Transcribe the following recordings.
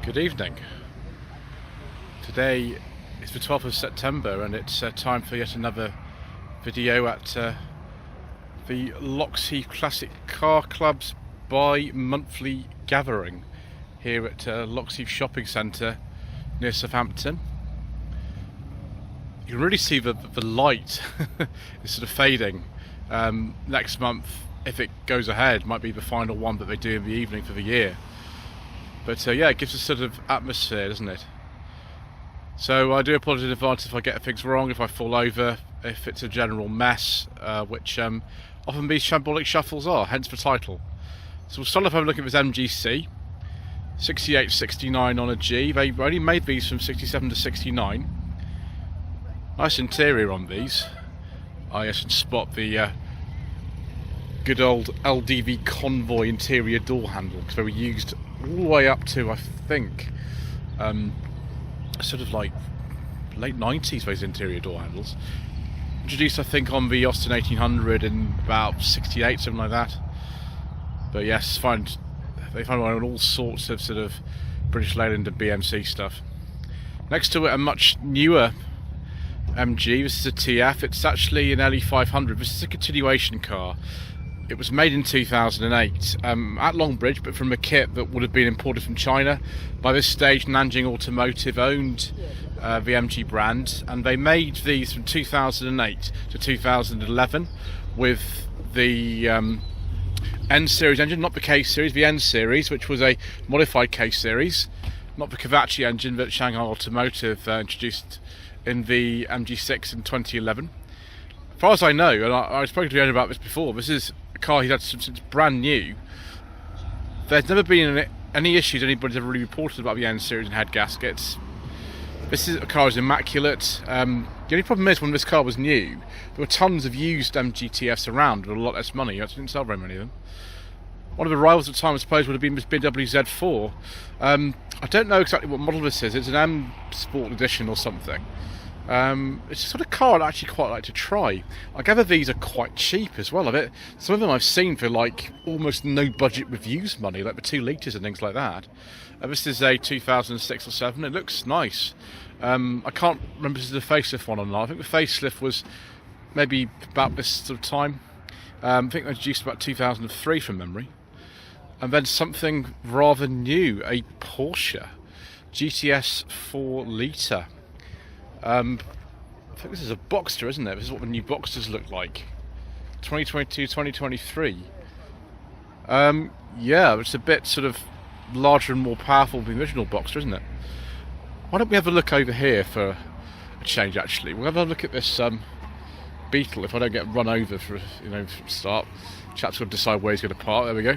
Good evening. Today is the 12th of September and it's time for yet another video at the Heath Classic Car Club's bi-monthly gathering here at Heath Shopping Centre near Southampton. You can really see the light is sort of fading. Next month, if it goes ahead, might be the final one that they do in the evening for the year. But yeah, it gives a sort of atmosphere, doesn't it? So I do apologise in advance if I get things wrong, if I fall over, if it's a general mess, which often these shambolic shuffles are, hence the title. So we'll start off having a look at this MGC. 68, 69 on a G. They only made these from 67 to 69. Nice interior on these. I can spot the good old LDV Convoy interior door handle, because they were used all the way up to, I think, sort of like late 90s, those interior door handles. Introduced, I think, on the Austin 1800 in about 68, something like that. But yes, they find one on all sorts of sort of British Leyland and BMC stuff. Next to it, a much newer MG. This is a TF. It's actually an LE500. This is a continuation car. It was made in 2008 at Longbridge, but from a kit that would have been imported from China. By this stage, Nanjing Automotive owned the MG brand, and they made these from 2008 to 2011 with the N series engine, not the K series, the N series, which was a modified K series, not the Kavachi engine that Shanghai Automotive introduced in the MG6 in 2011. As far as I know, and I've spoken to the owner about this before, this is a car he's had since brand new. There's never been any issues anybody's ever really reported about the N series and head gaskets. This is a car is immaculate. The only problem is, when this car was new, there were tons of used MGTFs around with a lot less money. You actually didn't sell very many of them. One of the rivals at the time, I suppose, would have been this BMW Z4. I don't know exactly what model this is. It's an M Sport Edition or something. It's a sort of car I'd actually quite like to try. I gather these are quite cheap as well. Some of them I've seen for like almost no budget with used money, like the 2 litres and things like that. This is a 2006 or 7. It looks nice. I can't remember if this is a facelift one or not. I think the facelift was maybe about this sort of time. I think they introduced about 2003 from memory. And then something rather new, a Porsche GTS 4 litre. I think this is a Boxster, isn't it? This is what the new Boxsters look like. 2022, 2023. Yeah, it's a bit sort of larger and more powerful than the original Boxster, isn't it? Why don't we have a look over here for a change, actually? We'll have a look at this Beetle, if I don't get run over for, from the start. Chap's got to decide where he's going to park. There we go.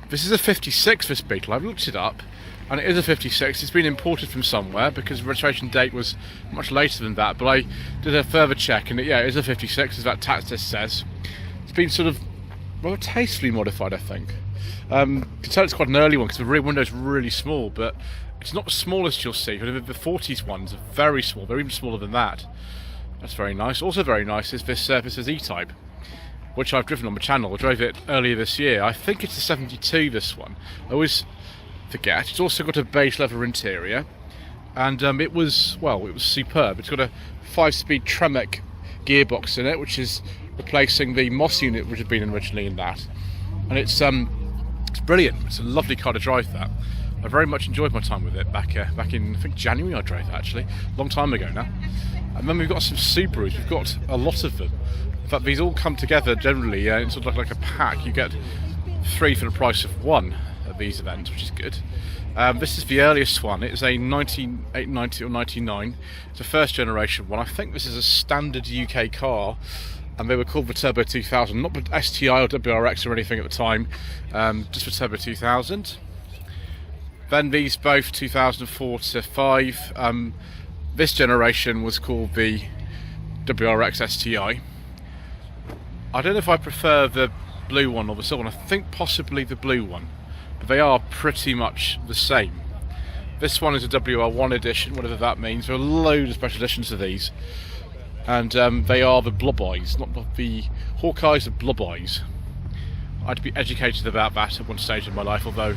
This is a 56, this Beetle. I've looked it up. And it is a 56. It's been imported from somewhere because the registration date was much later than that. But I did a further check, and it is a 56, as that tax list says. It's been sort of rather tastefully modified, I think. You can tell it's quite an early one because the rear window is really small, but it's not the smallest you'll see. The 40s ones are very small. They're even smaller than that. That's very nice. Also very nice is this E-Type, which I've driven on the channel. I drove it earlier this year. I think it's a 72, this one. I always forget. It's also got a beige leather interior, and it was superb. It's got a 5-speed Tremec gearbox in it, which is replacing the Moss unit which had been originally in that, and it's brilliant. It's a lovely car to drive. That I very much enjoyed my time with it back in, I think, January. I drove it, actually, a long time ago now. And then we've got some Subarus. We've got a lot of them. In fact, these all come together generally. It's sort of like a pack. You get 3 for the price of 1 at these events, which is good. This is the earliest one. It's a 1990 or 99. It's a first generation one. I think this is a standard UK car, and they were called the Turbo 2000, not the STI or WRX or anything at the time, just the Turbo 2000. Then these both 2004 to 5. This generation was called the WRX STI. I don't know if I prefer the blue one or the silver one. I think possibly the blue one, but they are pretty much the same. This one is a WR1 edition, whatever that means. There are loads of special editions of these, and they are the blob eyes, not the Hawkeyes, the blob eyes. I had to be educated about that at one stage in my life, although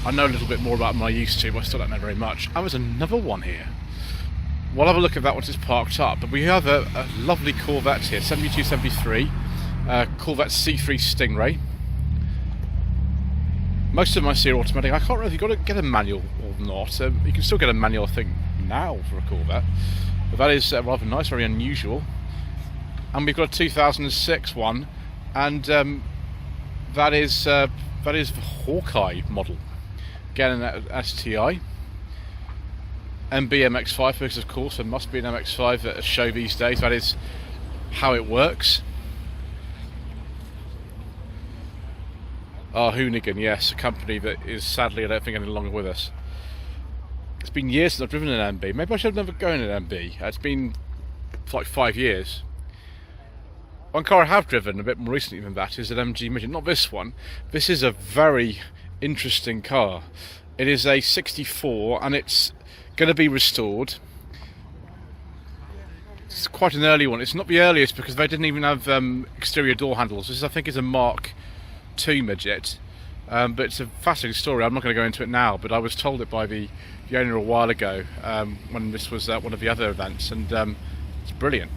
I know a little bit more about them than I used to, but I still don't know very much. And there's another one here. We'll have a look at that once it's parked up. But we have a lovely Corvette here, 7273, Corvette C3 Stingray. Most of them I see are automatic. I can't remember if you've got to get a manual or not. You can still get a manual, I think, now for a Corvette. But that is rather nice, very unusual. And we've got a 2006 one, and that is the Hawkeye model. Again, an STI. MX-5, because of course there must be an MX-5 at a show these days. That is how it works. Hoonigan, yes, a company that is sadly, I don't think, any longer with us. It's been years since I've driven an MB. Maybe I should have never gone in an MB. It's been like 5 years. One car I have driven a bit more recently than that is an MG Midget. Not this one. This is a very interesting car. It is a 64 and it's going to be restored. It's quite an early one. It's not the earliest because they didn't even have exterior door handles. This, I think, is a Mark II Midget. But it's a fascinating story. I'm not going to go into it now, but I was told it by the owner a while ago when this was one of the other events, and it's brilliant.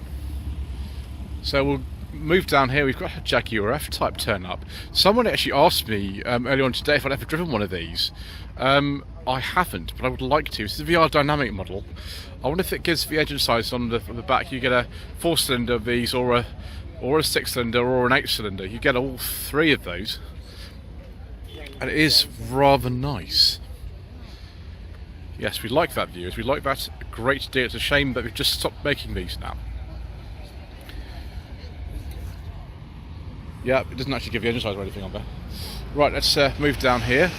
So we'll move down here. We've got a Jaguar F-Type turn up. Someone actually asked me earlier on today if I'd ever driven one of these. I haven't, but I would like to. This is a VR dynamic model. I wonder if it gives the engine size on the back. You get a 4-cylinder of these, or a 6-cylinder, or an 8-cylinder. You get all three of those, and it is rather nice. Yes, we like that, viewers. We like that a great deal. It's a shame that we've just stopped making these now. Yeah, it doesn't actually give you engine size or anything on there. Right, let's move down here.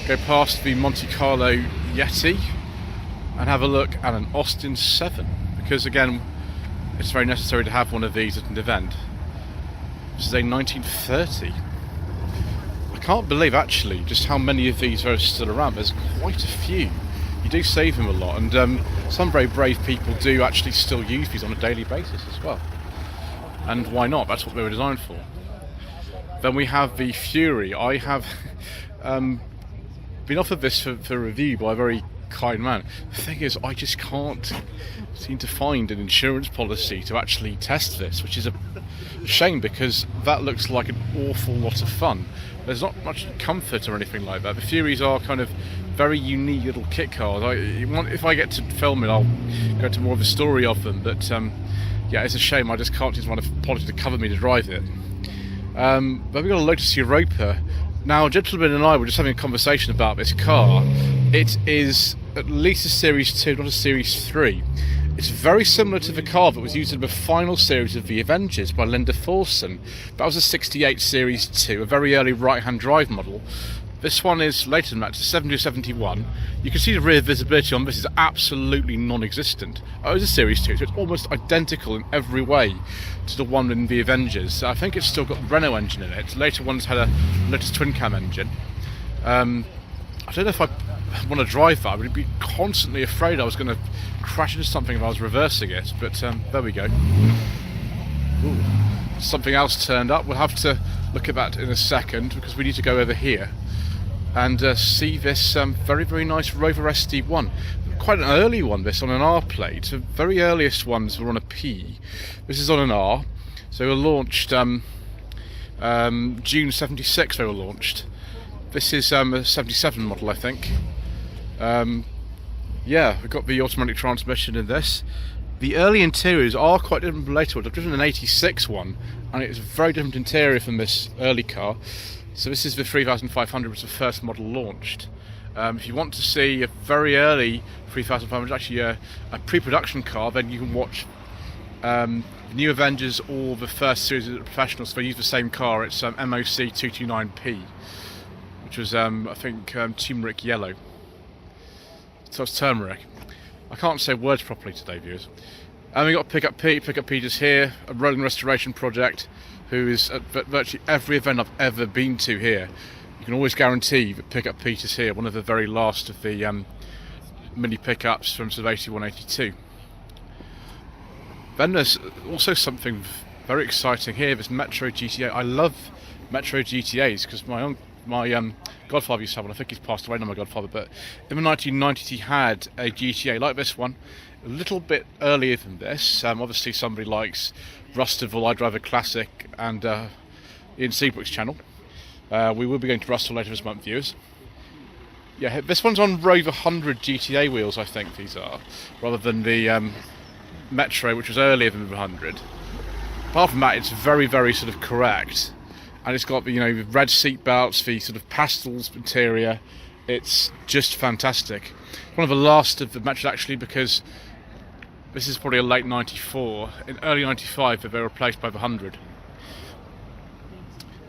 Go past the Monte Carlo Yeti and have a look at an Austin 7, because again it's very necessary to have one of these at an event. This is a 1930. I can't believe actually just how many of these are still around. There's quite a few. You do save them a lot, and some very brave people do actually still use these on a daily basis as well. And why not? That's what they were designed for. Then we have the Fury. I have been offered this for review by a very kind man. The thing is, I just can't seem to find an insurance policy to actually test this, which is a shame, because that looks like an awful lot of fun. There's not much comfort or anything like that. The Furies are kind of very unique little kit cars. If I get to film it, I'll go into more of the story of them, but yeah, it's a shame I just can't just find a policy to cover me to drive it. But we've got a Lotus Europa. Now, a gentleman and I were just having a conversation about this car. It is at least a Series 2, not a Series 3. It's very similar to the car that was used in the final series of the Avengers by Linda Thorson. That was a 68 Series 2, a very early right-hand drive model. This one is later than that, it's a 70-71. You can see the rear visibility on this is absolutely non-existent. Oh, it's a Series 2, so it's almost identical in every way to the one in the Avengers. I think it's still got the Renault engine in it. Later ones had a Lotus twin cam engine. I don't know if I want to drive that. I would be constantly afraid I was going to crash into something if I was reversing it, but there we go. Ooh. Something else turned up. We'll have to look at that in a second, because we need to go over here and see this very, very nice Rover SD1. Quite an early one, this, on an R plate. The very earliest ones were on a P. This is on an R. So they were launched June 76, they were launched. This is a 77 model, I think. Yeah, we've got the automatic transmission in this. The early interiors are quite different from later ones. I've driven an 86 one, and it's a very different interior from this early car. So this is the 3500, which was the first model launched. If you want to see a very early 3500, actually a pre-production car, then you can watch New Avengers or the first series of the Professionals. They use the same car. It's MOC 229P, which was I think turmeric yellow. So it's turmeric. I can't say words properly today, viewers. And we got Pickup Pete. Pickup Pete is here, a rolling restoration project, who is at virtually every event I've ever been to here. You can always guarantee that Pickup Pete is here, one of the very last of the mini pickups from sort of 81, 82. Then there's also something very exciting here, this Metro GTA. I love Metro GTAs because my My godfather used to have one. I think he's passed away now, my godfather, but in the 1990s he had a GTA like this one, a little bit earlier than this. Obviously somebody likes Rustaville, I Drive a Classic, and Ian Seabrook's channel. We will be going to Rustaville later this month, viewers. Yeah, this one's on Rover 100 GTA wheels, I think these are, rather than the Metro, which was earlier than the 100. Apart from that, it's very, very sort of correct. And it's got the, you know, red seat belts, the sort of pastels interior. It's just fantastic. One of the last of the Metros, actually, because this is probably a late 94. In early 95, they were replaced by the 100.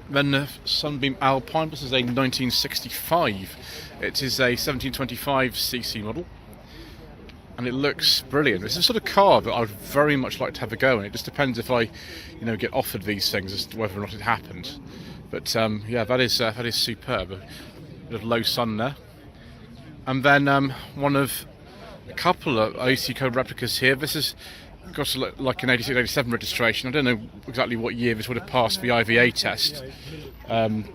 Then the Sunbeam Alpine, this is a 1965. It is a 1725cc model. And it looks brilliant. It's a sort of car that I would very much like to have a go in. It just depends if I, you know, get offered these things as to whether or not it happens. But yeah, that is superb. A bit of low sun there. And then one of a couple of OC code replicas here. This has got like an 86, 87 registration. I don't know exactly what year this would have passed the IVA test, but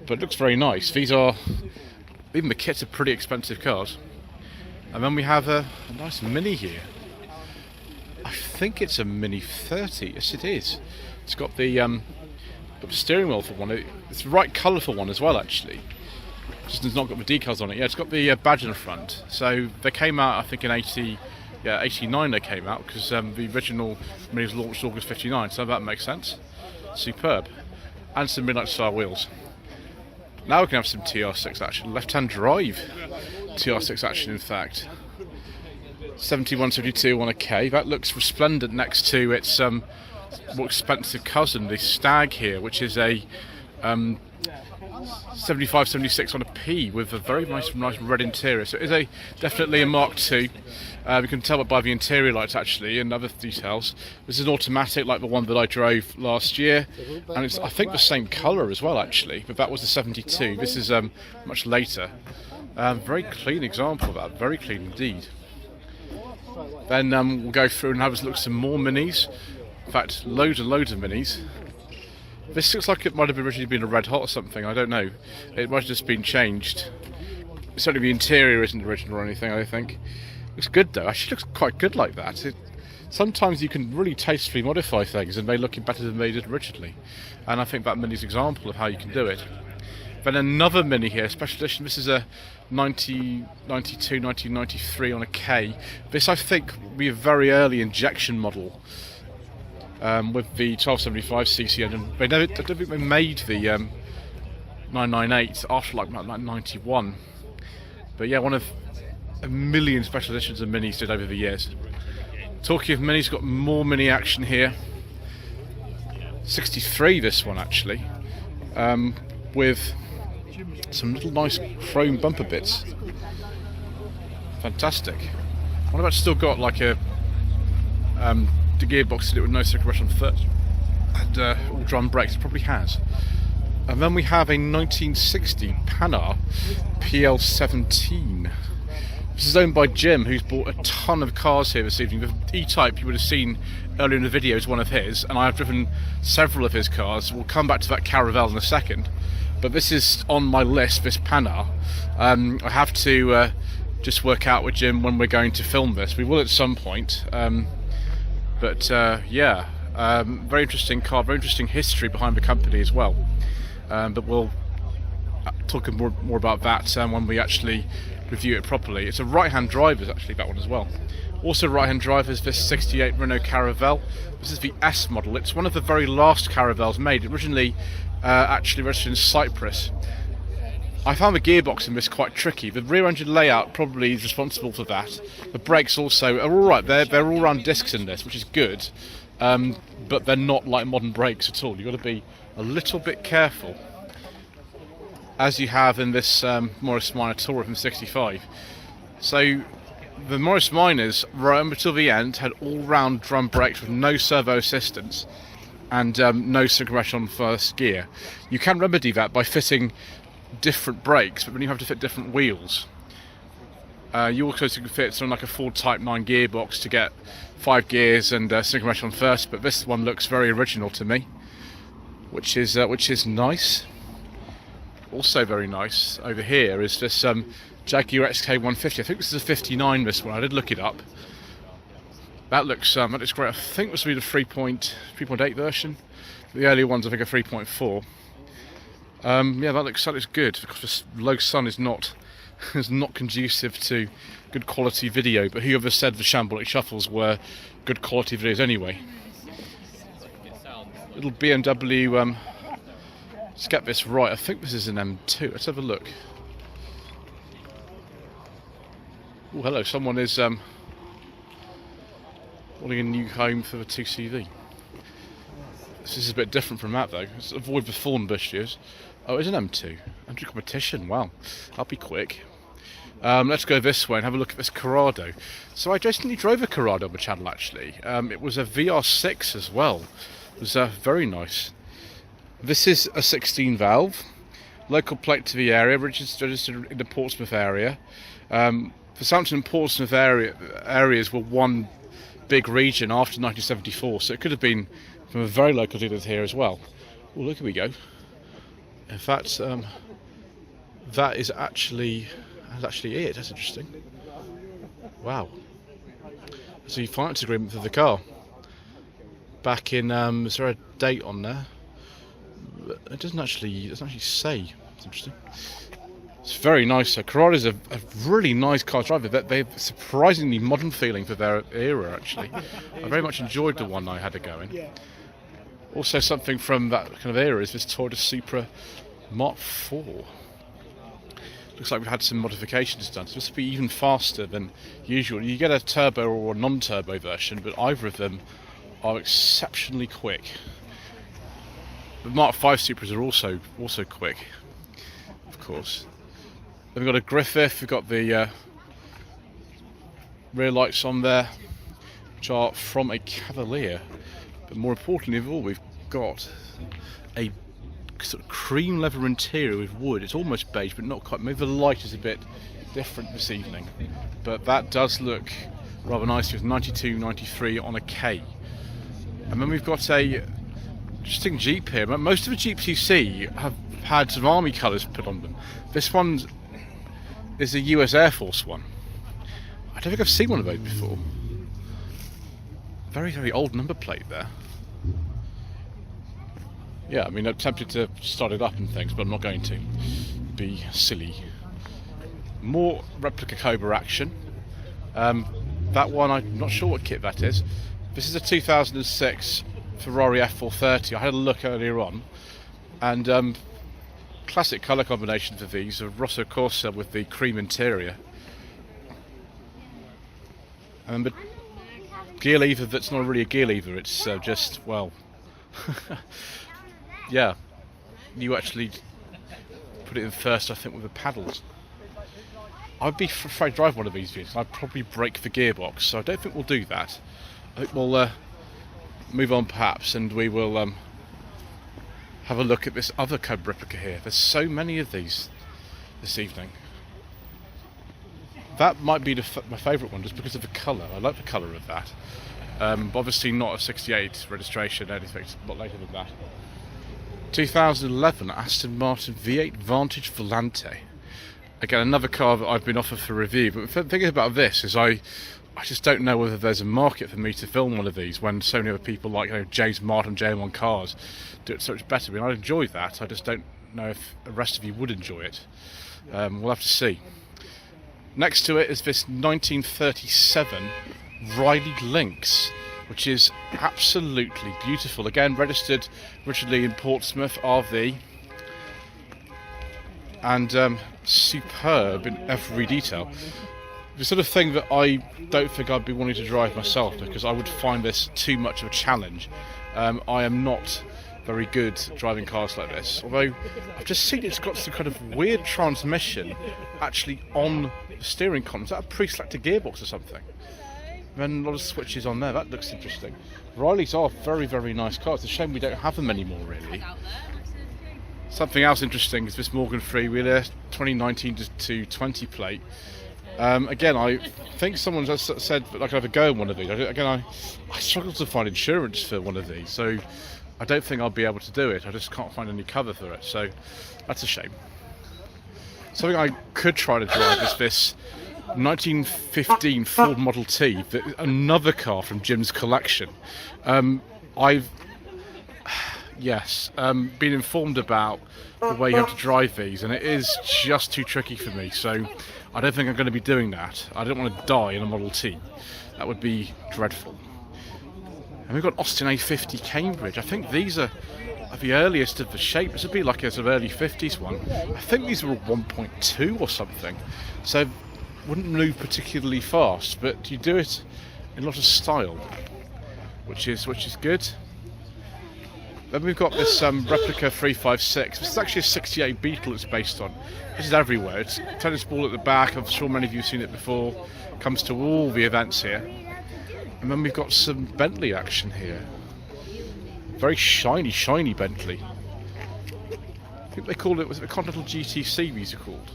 it looks very nice. These are, even the kits are pretty expensive cars. And then we have a nice Mini here. I think it's a Mini 30. Yes, it is. It's got the steering wheel for one. It's the right colour for one as well, actually. Just has not got the decals on it. Yeah, it's got the badge in the front. So they came out, I think, in 89 they came out, because the original Mini was launched August 59, so that makes sense. Superb. And some midnight style wheels. Now we can have some TR6 action, left-hand drive TR6 action in fact. 7172 on a K, that looks resplendent next to its more expensive cousin, the Stag here, which is a 7576 on a P with a very nice red interior. So it is definitely a Mark II. We can tell it by the interior lights actually and other details. This is an automatic like the one that I drove last year, and it's I think the same colour as well actually, but that was the 72. This is much later. Very clean example of that, very clean indeed. Then we'll go through and have a look at some more Minis. In fact, loads and loads of Minis. This looks like it might have originally been a Red Hot or something, I don't know. It might have just been changed. Certainly the interior isn't original or anything, I think. Looks good though, actually looks quite good like that. Sometimes you can really tastefully modify things and they look better than they did originally. And I think that Mini's an example of how you can do it. Then another Mini here, special edition. This is a 1992, 1993 on a K. This I think will be a very early injection model. With the 1275cc engine. I don't think they made the 998 after like 91. But yeah, one of a million special editions of Minis did over the years. Talking of Minis, got more Mini action here. 63 this one actually, with some little nice chrome bumper bits. Fantastic. I wonder if it's still got like a the gearbox did it with no circulation on first and all drum brakes. It probably has. And then we have a 1960 Panhard PL17. This is owned by Jim, who's bought a ton of cars here this evening. The E-Type you would have seen earlier in the video is one of his, and I've driven several of his cars. We'll come back to that Caravelle in a second, but this is on my list, this Panhard. I have to just work out with Jim when we're going to film this. We will at some point. Yeah, very interesting car, very interesting history behind the company as well. But we'll talk more about that when we actually review it properly. It's a right-hand drive, actually, that one as well. Also right-hand drive is this 68 Renault Caravelle. This is the S model. It's one of the very last Caravelles made, originally actually registered in Cyprus. I found the gearbox in this quite tricky. The rear engine layout probably is responsible for that. The brakes also are alright, they're all round discs in this, which is good, but they're not like modern brakes at all. You've got to be a little bit careful, as you have in this Morris Minor Tourer from 65. So the Morris Minors, right up until the end, had all round drum brakes with no servo assistance and no synchronization on first gear. You can remedy that by fitting different brakes, but then you have to fit different wheels. You also can fit something like a Ford Type 9 gearbox to get 5 gears and synchronization on first, but this one looks very original to me, which is nice. also very nice over here is this Jaguar XK150. I think this is a 59, this one. I did look it up. That looks great. I think this will be the 3.8 version. The earlier ones I think are 3.4. Yeah, that looks good, because this low sun is not conducive to good quality video, but whoever said the Shambolic shuffles were good quality videos anyway. Little BMW, let's get this right, I think this is an M2, let's have a look. Oh, hello, someone is wanting a new home for the 2CV. This is a bit different from that though. Let's avoid the thorn bushes. Oh, it's an M2. M2 competition, wow. I'll be quick. Let's go this way and have a look at this Corrado. So I recently drove a Corrado on the channel actually. It was a VR6 as well. It was very nice. This is a 16 valve. Local plate to the area, registered in the Portsmouth area. The Southampton and Portsmouth areas were one big region after 1974, so it could have been from a very local dealer here as well. Oh, look, here we go. In fact, that is actually it. That's interesting. Wow. So, finance agreement for the car. Back in, is there a date on there? It doesn't actually say. It's interesting. It's very nice. Corrado is a really nice car driver. They're surprisingly modern feeling for their era, actually. I very much enjoyed the one I had it going. Also, something from that kind of era is this Toyota Supra Mark IV. Looks like we've had some modifications done. So this will be even faster than usual. You get a turbo or a non-turbo version, but either of them are exceptionally quick. The Mark V Supras are also quick, of course. Then we've got a Griffith, we've got the rear lights on there, which are from a Cavalier. But more importantly of all, we've got a sort of cream leather interior with wood. It's almost beige, but not quite. Maybe the light is a bit different this evening. But that does look rather nice with 92, 93 on a K. And then we've got a interesting Jeep here. Most of the Jeeps you see have had some army colours put on them. This one is a US Air Force one. I don't think I've seen one of those before. Very, very old number plate there. Yeah, I mean, I'm tempted to start it up and things, but I'm not going to. Be silly. More replica Cobra action. That one, I'm not sure what kit that is. This is a 2006 Ferrari F430. I had a look earlier on, and classic colour combination for these, a Rosso Corsa with the cream interior. And the gear lever that's not really a gear lever, it's just, well, yeah, you actually put it in first, I think, with the paddles. I'd be afraid to drive one of these vehicles. I'd probably break the gearbox, so I don't think we'll do that. I think we'll move on perhaps, and we will have a look at this other Cobra replica here. There's so many of these this evening. That might be my favourite one just because of the colour. I like the colour of that. Obviously not a 68 registration, anything, a lot later than that. 2011 Aston Martin V8 Vantage Volante. Again, another car that I've been offered for review, but the thing about this is I just don't know whether there's a market for me to film one of these when so many other people like James Martin, JM1 Cars do it so much better. I mean, I enjoy that, I just don't know if the rest of you would enjoy it. We'll have to see. Next to it is this 1937 Riley Lynx, which is absolutely beautiful. Again, registered originally in Portsmouth, RV, and superb in every detail. The sort of thing that I don't think I'd be wanting to drive myself, because I would find this too much of a challenge. I am not very good at driving cars like this, although I've just seen it's got some kind of weird transmission actually on the steering column. Is that a pre-selected gearbox or something? Then a lot of switches on there. That looks interesting. Rileys are very, very nice cars. It's a shame we don't have them anymore, really. Something else interesting is this Morgan freewheeler 2019 to 20 plate. Again, I think someone just said that I could have a go in one of these. I struggle to find insurance for one of these, so I don't think I'll be able to do it. I just can't find any cover for it, so that's a shame. Something I could try to drive is this 1915 Ford Model T, another car from Jim's collection. I've been informed about the way you have to drive these, and it is just too tricky for me, so I don't think I'm going to be doing that. I don't want to die in a Model T. That would be dreadful. And we've got Austin A50 Cambridge. I think these are the earliest of the shape. This would be like a sort of early 50s one. I think these were 1.2 or something, so wouldn't move particularly fast, but you do it in a lot of style, which is good. Then we've got this replica 356. This is actually a 68 Beetle it's based on. This is everywhere. It's tennis ball at the back. I'm sure many of you have seen it before. Comes to all the events here. And then we've got some Bentley action here. Very shiny Bentley. I think they called it, was it the Continental GTC these are called?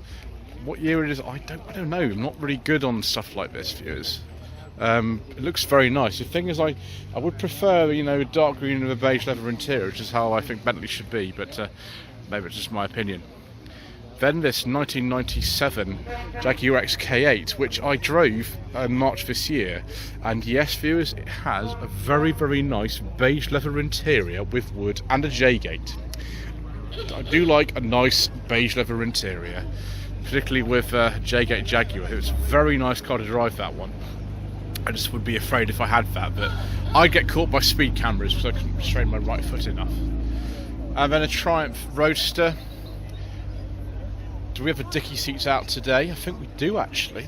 What year it is, I don't know. I'm not really good on stuff like this, viewers. It looks very nice. The thing is, I would prefer, a dark green with a beige leather interior, which is how I think Bentley should be, but maybe it's just my opinion. Then this 1997 Jaguar XK8, which I drove in March this year, and yes, viewers, it has a very, very nice beige leather interior with wood and a J-gate. I do like a nice beige leather interior, particularly with J-gate Jaguar. It's a very nice car to drive, that one. I just would be afraid if I had that I'd get caught by speed cameras because I couldn't restrain my right foot enough. And then a Triumph Roadster. Do we have the dicky seats out today? I think we do, actually.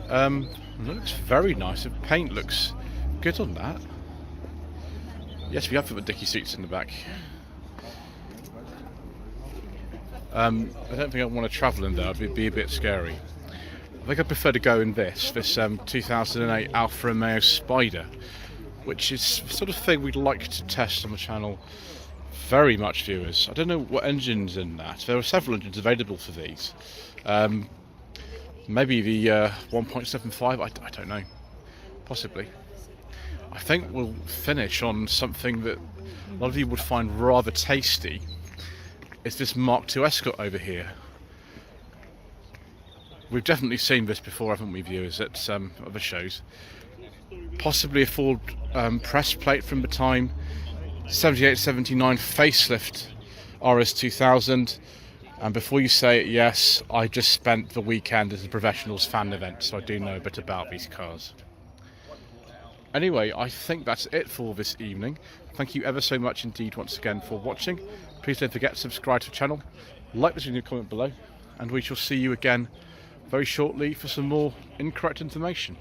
It looks very nice. The paint looks good on that. Yes, we have put the dicky seats in the back. I don't think I want to travel in there. It'd be a bit scary. I think I prefer to go in this 2008 Alfa Romeo Spider, which is the sort of thing we'd like to test on the channel very much, viewers. I don't know what engine's in that. There are several engines available for these. Maybe the 1.75, I don't know. Possibly. I think we'll finish on something that a lot of you would find rather tasty. It's this Mark II Escort over here. We've definitely seen this before, haven't we, viewers, at other shows. Possibly a Ford press plate from the time. 78-79 facelift RS2000. And before you say it, yes, I just spent the weekend at a professionals fan event, so I do know a bit about these cars. Anyway, I think that's it for this evening. Thank you ever so much indeed once again for watching. Please don't forget to subscribe to the channel, like this video, comment below, and we shall see you again very shortly for some more incorrect information.